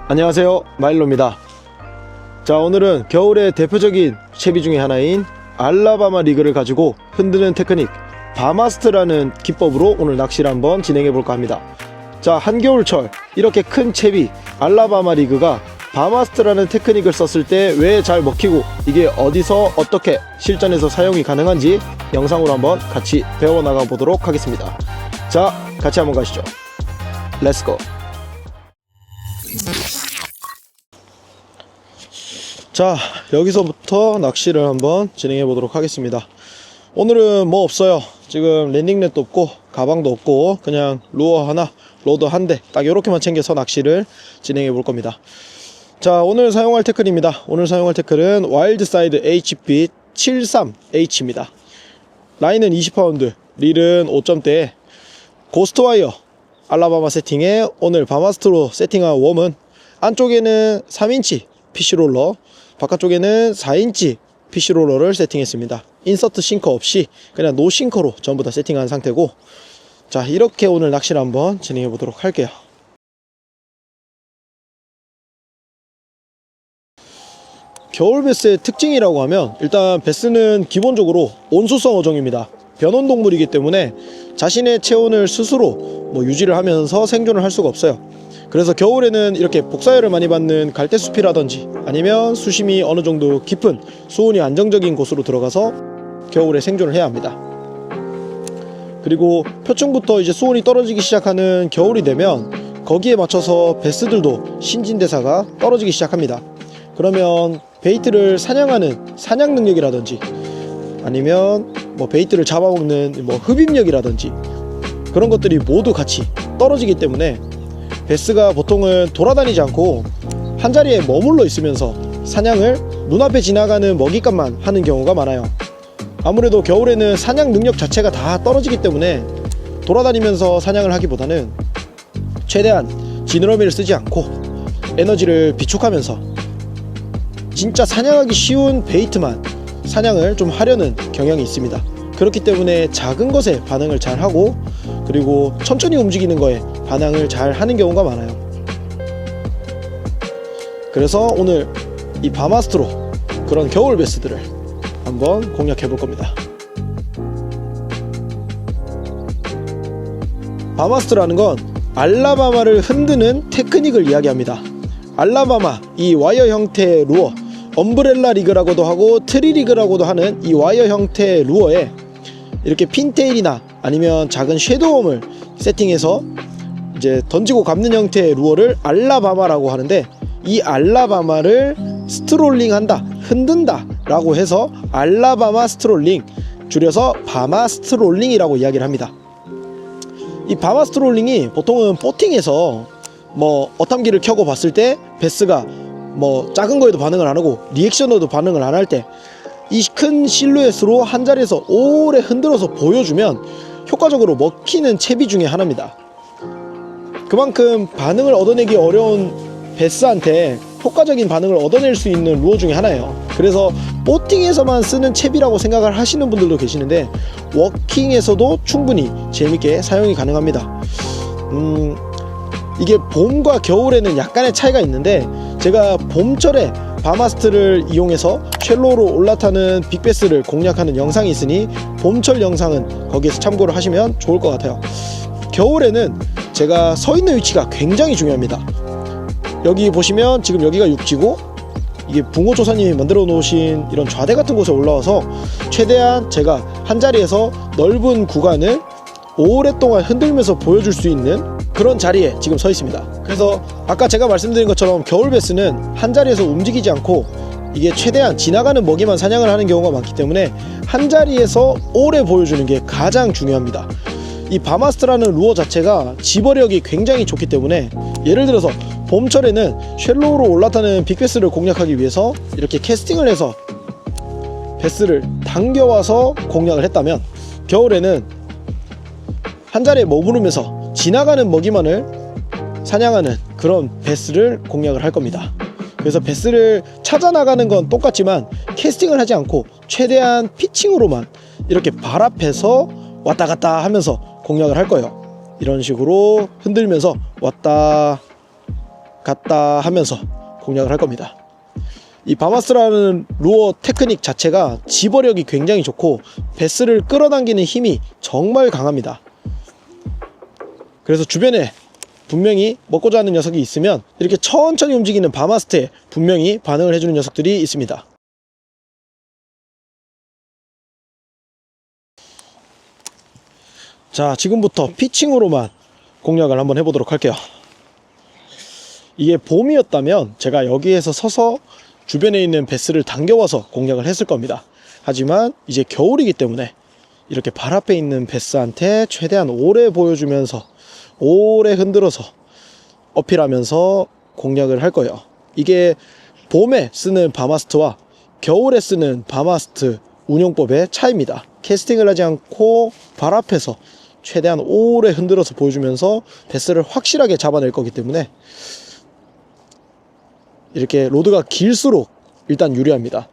안녕하세요, 마일로입니다. 자, 오늘은 겨울의 대표적인 채비 중에 하나인 알라바마 리그를 가지고 흔드는 테크닉 바마스트라는 기법으로 오늘 낚시를 한번 진행해 볼까 합니다. 자, 한겨울철 이렇게 큰 채비 알라바마 리그가 바마스트라는 테크닉을 썼을 때 왜 잘 먹히고 이게 어디서 어떻게 실전에서 사용이 가능한지 영상으로 한번 같이 배워나가 보도록 하겠습니다. 자, 같이 한번 가시죠. 렛츠고. 자, 여기서부터 낚시를 한번 진행해 보도록 하겠습니다. 오늘은 뭐 없어요. 지금 랜딩넷도 없고 가방도 없고 그냥 루어 하나, 로드 한 대 딱 이렇게만 챙겨서 낚시를 진행해 볼 겁니다. 자, 오늘 사용할 태클입니다. 오늘 사용할 태클은 와일드사이드 HP 73H입니다 라인은 20파운드, 릴은 5점대에 고스트와이어 알라바마 세팅에 오늘 바마스트로 세팅한 웜은 안쪽에는 3인치 PC롤러, 바깥쪽에는 4인치 PC롤러를 세팅했습니다. 인서트 싱커 없이 그냥 노싱커로 전부 다 세팅한 상태고, 자, 이렇게 오늘 낚시를 한번 진행해 보도록 할게요. 겨울 베스의 특징이라고 하면 일단 베스는 기본적으로 온수성 어종입니다. 변온 동물이기 때문에 자신의 체온을 스스로 유지를 하면서 생존을 할 수가 없어요. 그래서 겨울에는 이렇게 복사열을 많이 받는 갈대숲이라든지 아니면 수심이 어느 정도 깊은 수온이 안정적인 곳으로 들어가서 겨울에 생존을 해야 합니다. 그리고 표층부터 이제 수온이 떨어지기 시작하는 겨울이 되면 거기에 맞춰서 베스들도 신진대사가 떨어지기 시작합니다. 그러면 베이트를 사냥하는 사냥 능력이라든지 아니면 베이트를 잡아먹는 흡입력이라든지 그런 것들이 모두 같이 떨어지기 때문에 베스가 보통은 돌아다니지 않고 한자리에 머물러 있으면서 사냥을 눈앞에 지나가는 먹잇감만 하는 경우가 많아요. 아무래도 겨울에는 사냥 능력 자체가 다 떨어지기 때문에 돌아다니면서 사냥을 하기보다는 최대한 지느러미를 쓰지 않고 에너지를 비축하면서 진짜 사냥하기 쉬운 베이트만 사냥을 좀 하려는 경향이 있습니다. 그렇기 때문에 작은 것에 반응을 잘 하고 그리고 천천히 움직이는 거에 반응을 잘 하는 경우가 많아요. 그래서 오늘 이 바마스트로 그런 겨울 베스들을 한번 공략해 볼 겁니다. 바마스트라는 건 알라바마를 흔드는 테크닉을 이야기합니다. 알라바마, 이 와이어 형태의 루어, 엄브렐라 리그라고도 하고 트리 리그라고도 하는 이 와이어 형태의 루어에 이렇게 핀테일이나 아니면 작은 섀도우홈을 세팅해서 이제 던지고 감는 형태의 루어를 알라바마라고 하는데, 이 알라바마를 스트롤링 한다, 흔든다 라고 해서 알라바마 스트롤링, 줄여서 바마 스트롤링이라고 이야기를 합니다. 이 바마 스트롤링이 보통은 보팅에서 어탐기를 켜고 봤을 때 베스가 작은 거에도 반응을 안 하고 리액션으로도 반응을 안 할 때 이 큰 실루엣으로 한 자리에서 오래 흔들어서 보여주면 효과적으로 먹히는 채비 중에 하나입니다. 그만큼 반응을 얻어내기 어려운 베스한테 효과적인 반응을 얻어낼 수 있는 루어 중에 하나예요. 그래서 보팅에서만 쓰는 채비라고 생각을 하시는 분들도 계시는데 워킹에서도 충분히 재밌게 사용이 가능합니다. 이게 봄과 겨울에는 약간의 차이가 있는데, 제가 봄철에 바마스트를 이용해서 쉘로로 올라타는 빅베스를 공략하는 영상이 있으니 봄철 영상은 거기에서 참고를 하시면 좋을 것 같아요. 겨울에는 제가 서 있는 위치가 굉장히 중요합니다. 여기 보시면 지금 여기가 육지고 이게 붕어조사님이 만들어 놓으신 이런 좌대 같은 곳에 올라와서 최대한 제가 한 자리에서 넓은 구간을 오랫동안 흔들면서 보여줄 수 있는 그런 자리에 지금 서 있습니다. 그래서 아까 제가 말씀드린 것처럼 겨울 베스는 한 자리에서 움직이지 않고 이게 최대한 지나가는 먹이만 사냥을 하는 경우가 많기 때문에 한 자리에서 오래 보여주는 게 가장 중요합니다. 이 바마스트라는 루어 자체가 집어력이 굉장히 좋기 때문에 예를 들어서 봄철에는 쉘로우로 올라타는 빅베스를 공략하기 위해서 이렇게 캐스팅을 해서 베스를 당겨와서 공략을 했다면 겨울에는 한 자리에 머무르면서 지나가는 먹이만을 사냥하는 그런 베스를 공략을 할 겁니다. 그래서 베스를 찾아 나가는 건 똑같지만 캐스팅을 하지 않고 최대한 피칭으로만 이렇게 발 앞에서 왔다 갔다 하면서 공략을 할 거예요. 이런 식으로 흔들면서 왔다 갔다 하면서 공략을 할 겁니다. 이 바마스라는 루어 테크닉 자체가 집어력이 굉장히 좋고 베스를 끌어당기는 힘이 정말 강합니다. 그래서 주변에 분명히 먹고자 하는 녀석이 있으면 이렇게 천천히 움직이는 바마스트에 분명히 반응을 해주는 녀석들이 있습니다. 자, 지금부터 피칭으로만 공략을 한번 해보도록 할게요. 이게 봄이었다면 제가 여기에서 서서 주변에 있는 베스를 당겨와서 공략을 했을 겁니다. 하지만 이제 겨울이기 때문에 이렇게 발 앞에 있는 베스한테 최대한 오래 보여주면서 오래 흔들어서 어필하면서 공략을 할 거예요. 이게 봄에 쓰는 바마스트와 겨울에 쓰는 바마스트 운용법의 차이입니다. 캐스팅을 하지 않고 발 앞에서 최대한 오래 흔들어서 보여주면서 베스를 확실하게 잡아낼 거기 때문에 이렇게 로드가 길수록 일단 유리합니다.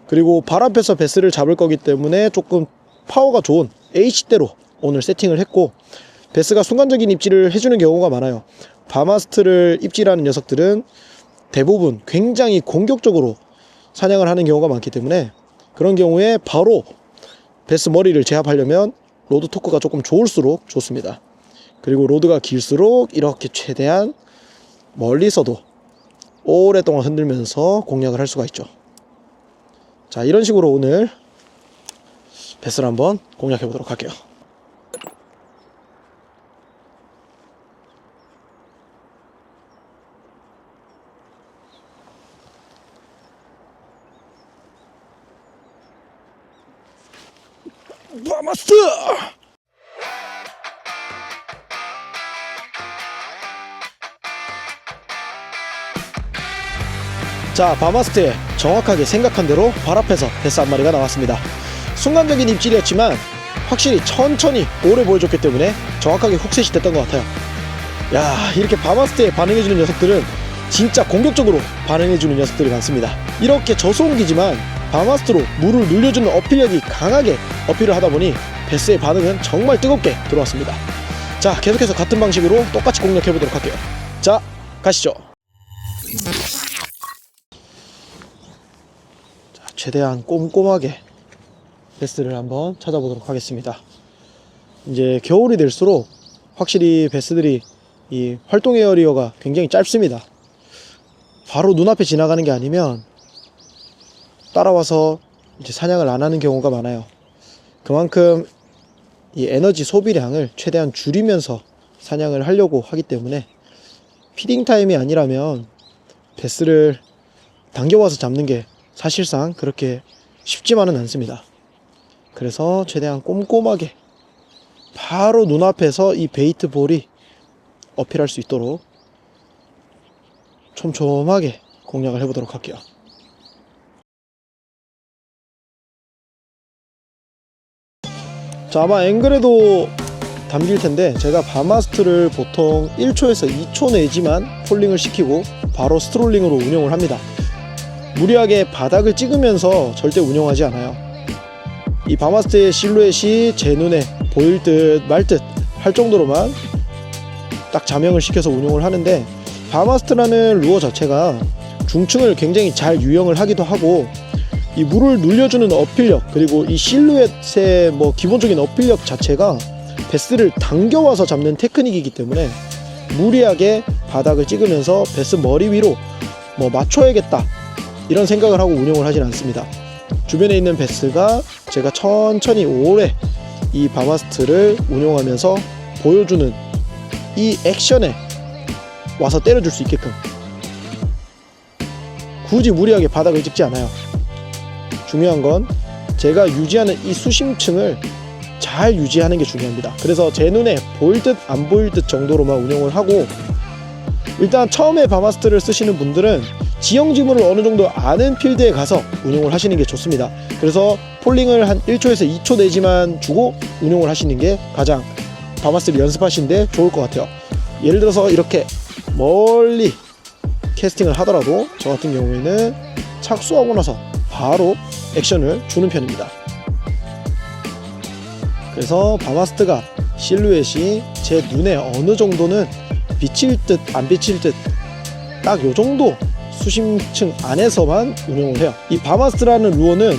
그리고 발 앞에서 베스를 잡을 거기 때문에 조금 파워가 좋은 H대로 오늘 세팅을 했고 베스가 순간적인 입질을 해주는 경우가 많아요. 바마스트를 입질하는 녀석들은 대부분 굉장히 공격적으로 사냥을 하는 경우가 많기 때문에 그런 경우에 바로 베스 머리를 제압하려면 로드 토크가 조금 좋을수록 좋습니다. 그리고 로드가 길수록 이렇게 최대한 멀리서도 오랫동안 흔들면서 공략을 할 수가 있죠. 자, 이런 식으로 오늘 베스를 한번 공략해 보도록 할게요. 바마스트! 자, 바마스트에 정확하게 생각한 대로 발 앞에서 베스 한 마리가 나왔습니다. 순간적인 입질이었지만 확실히 천천히 오래 보여줬기 때문에 정확하게 훅셋이 됐던 것 같아요. 야, 이렇게 바마스트에 반응해주는 녀석들은 진짜 공격적으로 반응해주는 녀석들이 많습니다. 이렇게 저소음기지만 바마스트로 물을 눌려주는 어필력이 강하게 어필을 하다보니 베스의 반응은 정말 뜨겁게 들어왔습니다. 자, 계속해서 같은 방식으로 똑같이 공략해보도록 할게요. 자, 가시죠. 자, 최대한 꼼꼼하게 베스를 한번 찾아보도록 하겠습니다. 이제 겨울이 될수록 확실히 베스들이 이 활동 에어리어가 굉장히 짧습니다. 바로 눈앞에 지나가는 게 아니면 따라와서 이제 사냥을 안 하는 경우가 많아요. 그만큼 이 에너지 소비량을 최대한 줄이면서 사냥을 하려고 하기 때문에 피딩 타임이 아니라면 베스를 당겨와서 잡는 게 사실상 그렇게 쉽지만은 않습니다. 그래서 최대한 꼼꼼하게 바로 눈앞에서 이 베이트 볼이 어필할 수 있도록 촘촘하게 공략을 해보도록 할게요. 자, 아마 앵글에도 담길 텐데 제가 바마스트를 보통 1초에서 2초 내지만 폴링을 시키고 바로 스트롤링으로 운용을 합니다. 무리하게 바닥을 찍으면서 절대 운용하지 않아요. 이 바마스트의 실루엣이 제 눈에 보일 듯 말 듯 할 정도로만 딱 자명을 시켜서 운용을 하는데, 바마스트라는 루어 자체가 중층을 굉장히 잘 유형을 하기도 하고 이 물을 눌려주는 어필력, 그리고 이 실루엣의 뭐 기본적인 어필력 자체가 베스를 당겨와서 잡는 테크닉이기 때문에 무리하게 바닥을 찍으면서 베스 머리 위로 뭐 맞춰야겠다 이런 생각을 하고 운용을 하진 않습니다. 주변에 있는 베스가 제가 천천히 오래 이 바마스트를 운용하면서 보여주는 이 액션에 와서 때려줄 수 있게끔 굳이 무리하게 바닥을 찍지 않아요. 중요한 건 제가 유지하는 이 수심층을 잘 유지하는 게 중요합니다. 그래서 제 눈에 보일 듯 안 보일 듯 정도로만 운용을 하고, 일단 처음에 바마스트를 쓰시는 분들은 지형 지문을 어느 정도 아는 필드에 가서 운용을 하시는 게 좋습니다. 그래서 폴링을 한 1초에서 2초 내지만 주고 운용을 하시는 게 가장 바마스트를 연습하시는데 좋을 것 같아요. 예를 들어서 이렇게 멀리 캐스팅을 하더라도 저 같은 경우에는 착수하고 나서 바로 액션을 주는 편입니다. 그래서 바마스트가 실루엣이 제 눈에 어느 정도는 비칠 듯 안 비칠 듯 딱 요 정도 수심층 안에서만 운용을 해요. 이 바마스트라는 루어는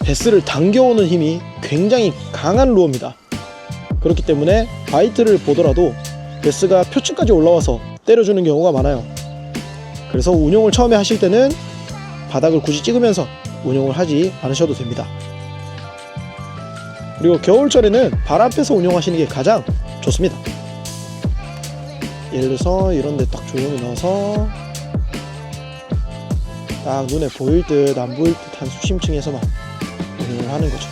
베스를 당겨오는 힘이 굉장히 강한 루어입니다. 그렇기 때문에 바이트를 보더라도 베스가 표층까지 올라와서 때려주는 경우가 많아요. 그래서 운용을 처음에 하실 때는 바닥을 굳이 찍으면서 운용을 하지 않으셔도 됩니다. 그리고 겨울철에는 발 앞에서 운용하시는 게 가장 좋습니다. 예를 들어서 이런데 딱 조용히 넣어서 딱 눈에 보일 듯 안 보일 듯한 수심층에서만 운용을 하는 거죠.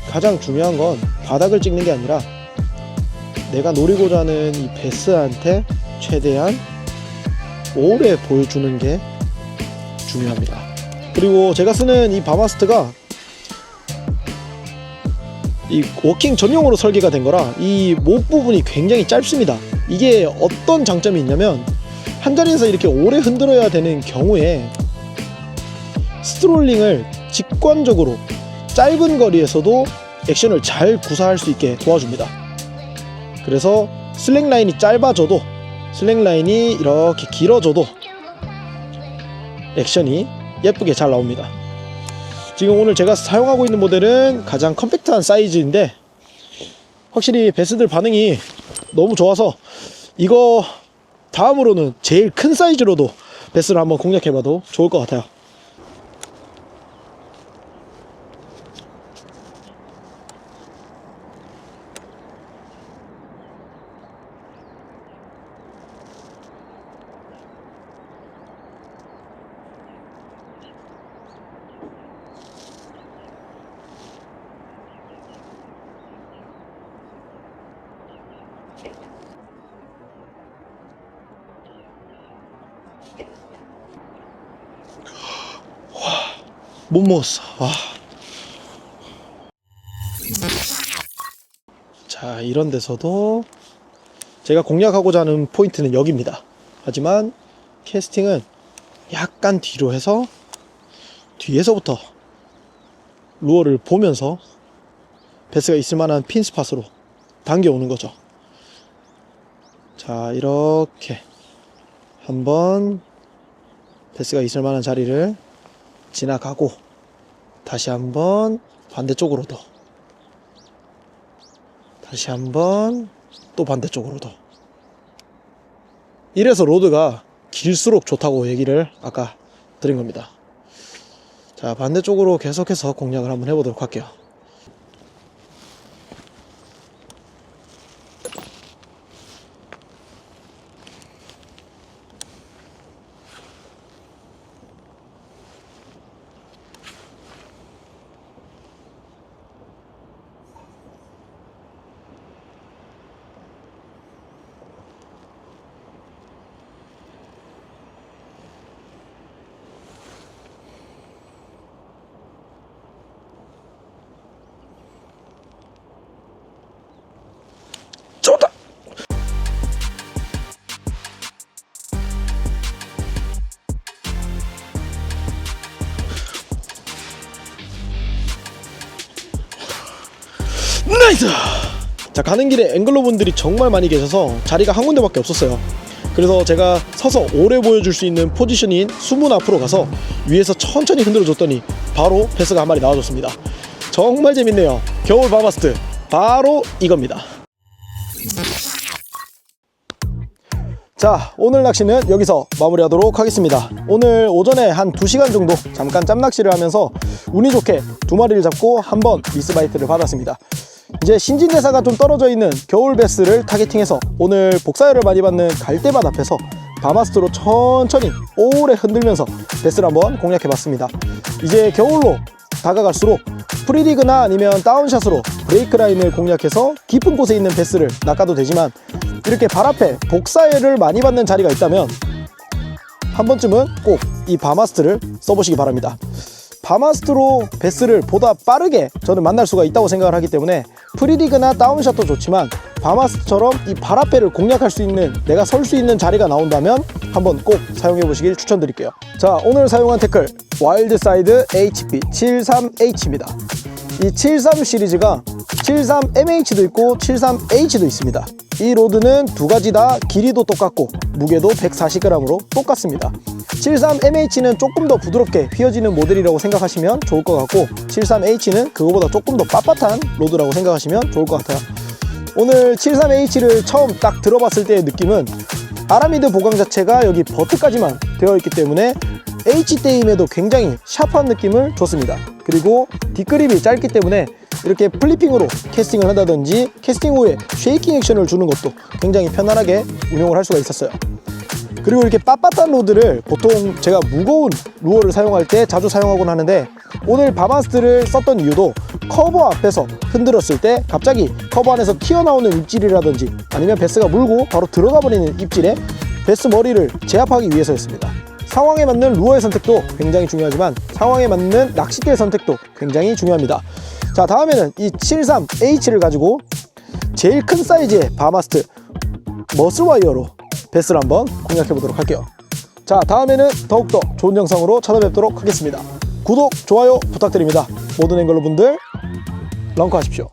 가장 중요한 건 바닥을 찍는 게 아니라 내가 노리고자 하는 이 베스한테 최대한 오래 보여주는 게 중요합니다. 그리고 제가 쓰는 이 바마스트가 이 워킹 전용으로 설계가 된 거라 이 목 부분이 굉장히 짧습니다. 이게 어떤 장점이 있냐면 한 자리에서 이렇게 오래 흔들어야 되는 경우에 스트롤링을 직관적으로 짧은 거리에서도 액션을 잘 구사할 수 있게 도와줍니다. 그래서 슬랙 라인이 짧아져도 슬랙 라인이 이렇게 길어져도 액션이 예쁘게 잘 나옵니다. 지금 오늘 제가 사용하고 있는 모델은 가장 컴팩트한 사이즈인데 확실히 베스들 반응이 너무 좋아서 이거 다음으로는 제일 큰 사이즈로도 베스를 한번 공략해봐도 좋을 것 같아요. 못 먹었어. 와. 자, 이런 데서도 제가 공략하고자 하는 포인트는 여기입니다. 하지만 캐스팅은 약간 뒤로 해서 뒤에서부터 루어를 보면서 베스가 있을 만한 핀 스팟으로 당겨오는 거죠. 자, 이렇게 한번 베스가 있을 만한 자리를 지나가고 다시 한번 반대쪽으로도 다시 한번 또 반대쪽으로도 이래서 로드가 길수록 좋다고 얘기를 아까 드린 겁니다. 자, 반대쪽으로 계속해서 공략을 한번 해보도록 할게요. 좋다! 나이스! 자, 가는 길에 앵글러 분들이 정말 많이 계셔서 자리가 한 군데밖에 없었어요. 그래서 제가 서서 오래 보여줄 수 있는 포지션인 수문 앞으로 가서 위에서 천천히 흔들어 줬더니 바로 패스가 한 마리 나와줬습니다. 정말 재밌네요. 겨울 바마스트 바로 이겁니다. 자, 오늘 낚시는 여기서 마무리하도록 하겠습니다. 오늘 오전에 한 2시간 정도 잠깐 짬낚시를 하면서 운이 좋게 2마리를 잡고 한 번 미스바이트를 받았습니다. 이제 신진대사가 좀 떨어져 있는 겨울 베스를 타겟팅해서 오늘 복사열을 많이 받는 갈대밭 앞에서 바마스트로 천천히 오래 흔들면서 베스를 한번 공략해봤습니다. 이제 겨울로 다가갈수록 프리리그나 아니면 다운샷으로 브레이크 라인을 공략해서 깊은 곳에 있는 베스를 낚아도 되지만, 이렇게 발 앞에 복사열을 많이 받는 자리가 있다면 한 번쯤은 꼭 이 바마스트를 써보시기 바랍니다. 바마스트로 베스를 보다 빠르게 저는 만날 수가 있다고 생각을 하기 때문에 프리리그나 다운샷도 좋지만 바마스트처럼 이 발 앞에를 공략할 수 있는, 내가 설 수 있는 자리가 나온다면 한번 꼭 사용해 보시길 추천드릴게요. 자, 오늘 사용한 태클 와일드사이드 HP73H입니다. 이 73 시리즈가 73MH도 있고 73H도 있습니다. 이 로드는 두 가지 다 길이도 똑같고 무게도 140g으로 똑같습니다. 73MH는 조금 더 부드럽게 휘어지는 모델이라고 생각하시면 좋을 것 같고, 73H는 그거보다 조금 더 빳빳한 로드라고 생각하시면 좋을 것 같아요. 오늘 73H를 처음 딱 들어봤을 때의 느낌은 아라미드 보강 자체가 여기 버트까지만 되어 있기 때문에 H대임에도 굉장히 샤프한 느낌을 줬습니다. 그리고 뒷그립이 짧기 때문에 이렇게 플리핑으로 캐스팅을 한다든지 캐스팅 후에 쉐이킹 액션을 주는 것도 굉장히 편안하게 운용을 할 수가 있었어요. 그리고 이렇게 빳빳한 로드를 보통 제가 무거운 루어를 사용할 때 자주 사용하곤 하는데, 오늘 바마스트를 썼던 이유도 커버 앞에서 흔들었을 때 갑자기 커버 안에서 튀어나오는 입질이라든지 아니면 베스가 물고 바로 들어가 버리는 입질에 베스 머리를 제압하기 위해서였습니다. 상황에 맞는 루어의 선택도 굉장히 중요하지만 상황에 맞는 낚싯대 선택도 굉장히 중요합니다. 자, 다음에는 이 73H를 가지고 제일 큰 사이즈의 바마스트 머슬와이어로 베스를 한번 공략해 보도록 할게요. 자, 다음에는 더욱더 좋은 영상으로 찾아뵙도록 하겠습니다. 구독, 좋아요 부탁드립니다. 모든 앵글러 분들 런커 하십시오.